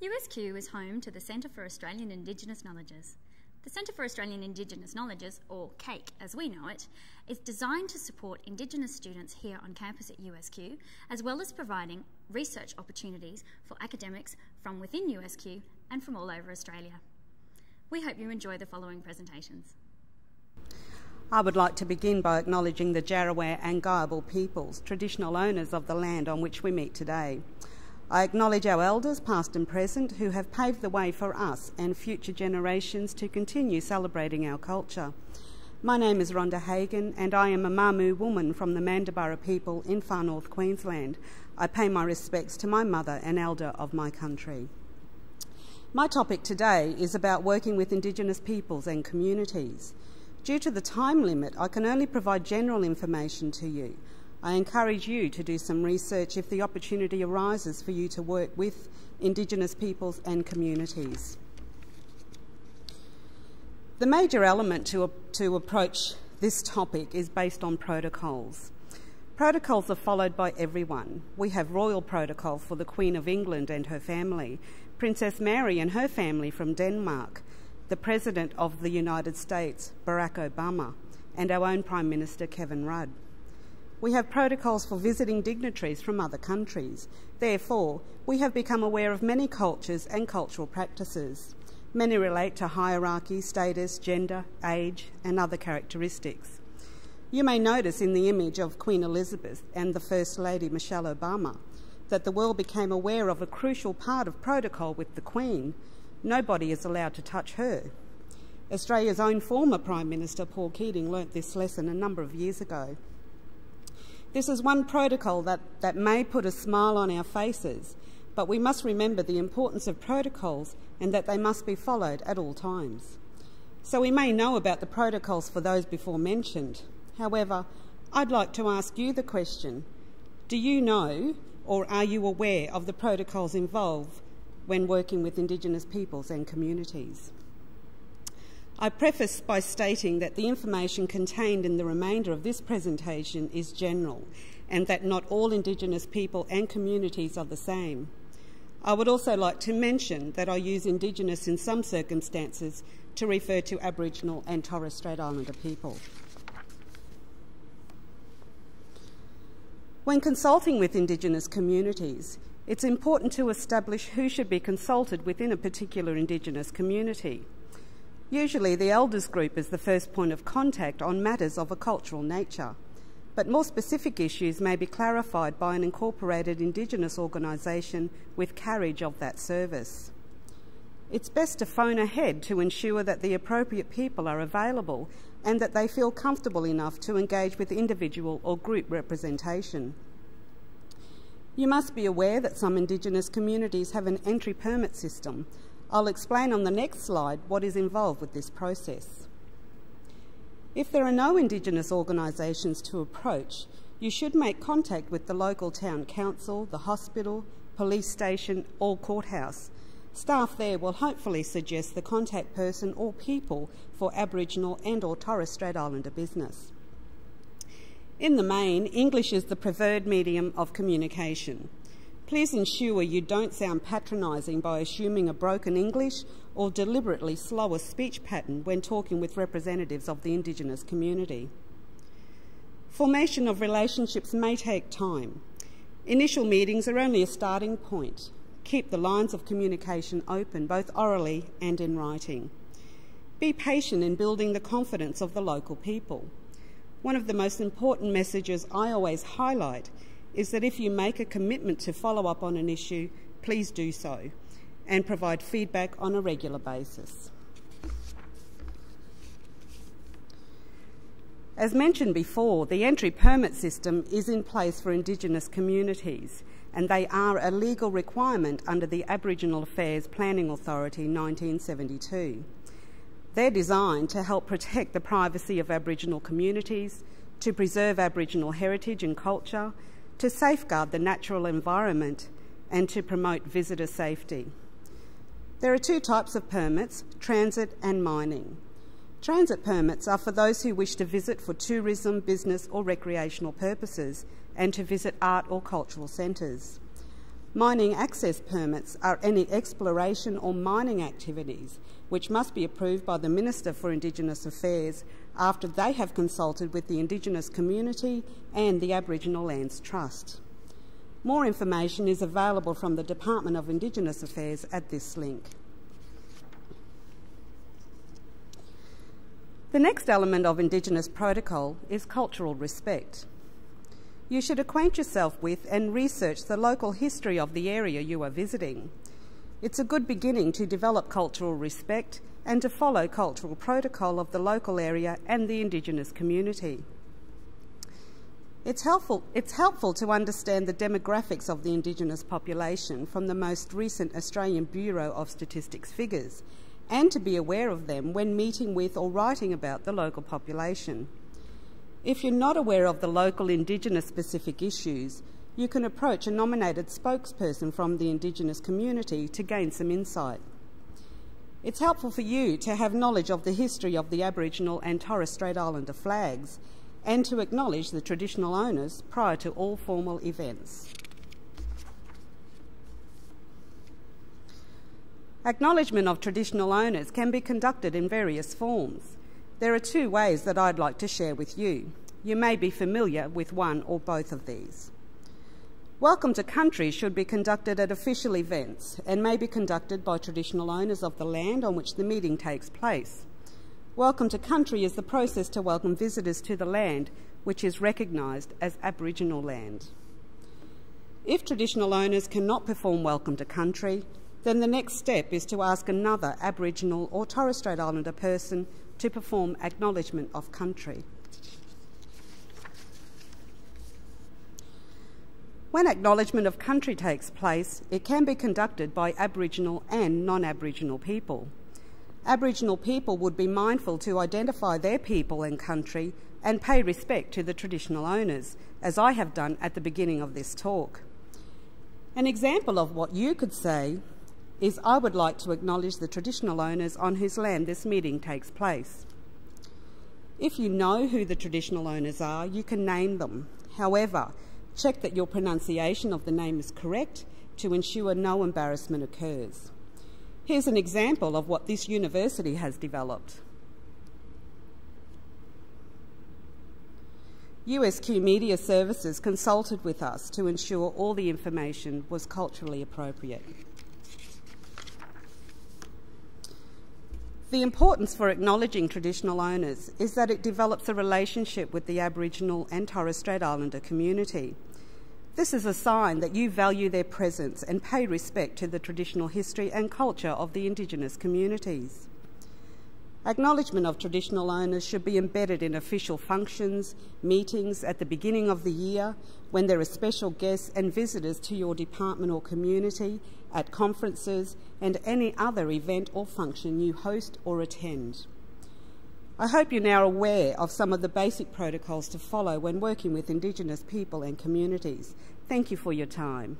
USQ is home to the Centre for Australian Indigenous Knowledges. The Centre for Australian Indigenous Knowledges, or CAIK as we know it, is designed to support Indigenous students here on campus at USQ, as well as providing research opportunities for academics from within USQ and from all over Australia. We hope you enjoy the following presentations. I would like to begin by acknowledging the Jarawar and Gayabal peoples, traditional owners of the land on which we meet today. I acknowledge our elders, past and present, who have paved the way for us and future generations to continue celebrating our culture. My name is Rhonda Hagan and I am a Mamu woman from the Mandurah people in far north Queensland. I pay my respects to my mother and elder of my country. My topic today is about working with Indigenous peoples and communities. Due to the time limit, I can only provide general information to you. I encourage you to do some research if the opportunity arises for you to work with Indigenous peoples and communities. The major element to approach this topic is based on protocols. Protocols are followed by everyone. We have royal protocol for the Queen of England and her family, Princess Mary and her family from Denmark, the President of the United States, Barack Obama, and our own Prime Minister, Kevin Rudd. We have protocols for visiting dignitaries from other countries. Therefore, we have become aware of many cultures and cultural practices. Many relate to hierarchy, status, gender, age, and other characteristics. You may notice in the image of Queen Elizabeth and the First Lady Michelle Obama that the world became aware of a crucial part of protocol with the Queen. Nobody is allowed to touch her. Australia's own former Prime Minister, Paul Keating, learnt this lesson a number of years ago. This is one protocol that may put a smile on our faces, but we must remember the importance of protocols and that they must be followed at all times. So we may know about the protocols for those before mentioned. However, I'd like to ask you the question, do you know or are you aware of the protocols involved when working with Indigenous peoples and communities? I preface by stating that the information contained in the remainder of this presentation is general and that not all Indigenous people and communities are the same. I would also like to mention that I use Indigenous in some circumstances to refer to Aboriginal and Torres Strait Islander people. When consulting with Indigenous communities, it's important to establish who should be consulted within a particular Indigenous community. Usually the elders group is the first point of contact on matters of a cultural nature, but more specific issues may be clarified by an incorporated Indigenous organisation with carriage of that service. It's best to phone ahead to ensure that the appropriate people are available and that they feel comfortable enough to engage with individual or group representation. You must be aware that some Indigenous communities have an entry permit system. I'll explain on the next slide what is involved with this process. If there are no Indigenous organisations to approach, you should make contact with the local town council, the hospital, police station or courthouse. Staff there will hopefully suggest the contact person or people for Aboriginal and or Torres Strait Islander business. In the main, English is the preferred medium of communication. Please ensure you don't sound patronising by assuming a broken English or deliberately slow a speech pattern when talking with representatives of the Indigenous community. Formation of relationships may take time. Initial meetings are only a starting point. Keep the lines of communication open, both orally and in writing. Be patient in building the confidence of the local people. One of the most important messages I always highlight is that if you make a commitment to follow up on an issue, please do so and provide feedback on a regular basis. As mentioned before, the entry permit system is in place for Indigenous communities and they are a legal requirement under the Aboriginal Affairs Planning Authority 1972. They're designed to help protect the privacy of Aboriginal communities, to preserve Aboriginal heritage and culture, to safeguard the natural environment and to promote visitor safety. There are two types of permits, transit and mining. Transit permits are for those who wish to visit for tourism, business or recreational purposes and to visit art or cultural centres. Mining access permits are any exploration or mining activities which must be approved by the Minister for Indigenous Affairs after they have consulted with the Indigenous community and the Aboriginal Lands Trust. More information is available from the Department of Indigenous Affairs at this link. The next element of Indigenous protocol is cultural respect. You should acquaint yourself with and research the local history of the area you are visiting. It's a good beginning to develop cultural respect and to follow cultural protocol of the local area and the Indigenous community. It's helpful to understand the demographics of the Indigenous population from the most recent Australian Bureau of Statistics figures, and to be aware of them when meeting with or writing about the local population. If you're not aware of the local Indigenous-specific issues, you can approach a nominated spokesperson from the Indigenous community to gain some insight. It's helpful for you to have knowledge of the history of the Aboriginal and Torres Strait Islander flags and to acknowledge the traditional owners prior to all formal events. Acknowledgement of traditional owners can be conducted in various forms. There are two ways that I'd like to share with you. You may be familiar with one or both of these. Welcome to Country should be conducted at official events and may be conducted by traditional owners of the land on which the meeting takes place. Welcome to Country is the process to welcome visitors to the land which is recognised as Aboriginal land. If traditional owners cannot perform Welcome to Country, then the next step is to ask another Aboriginal or Torres Strait Islander person to perform Acknowledgement of Country. When Acknowledgement of Country takes place, it can be conducted by Aboriginal and non-Aboriginal people. Aboriginal people would be mindful to identify their people and country and pay respect to the traditional owners, as I have done at the beginning of this talk. An example of what you could say is, I would like to acknowledge the traditional owners on whose land this meeting takes place. If you know who the traditional owners are, you can name them. However, check that your pronunciation of the name is correct to ensure no embarrassment occurs. Here's an example of what this university has developed. USQ Media Services consulted with us to ensure all the information was culturally appropriate. The importance for acknowledging traditional owners is that it develops a relationship with the Aboriginal and Torres Strait Islander community. This is a sign that you value their presence and pay respect to the traditional history and culture of the Indigenous communities. Acknowledgement of traditional owners should be embedded in official functions, meetings at the beginning of the year, when there are special guests and visitors to your department or community, at conferences and any other event or function you host or attend. I hope you're now aware of some of the basic protocols to follow when working with Indigenous people and communities. Thank you for your time.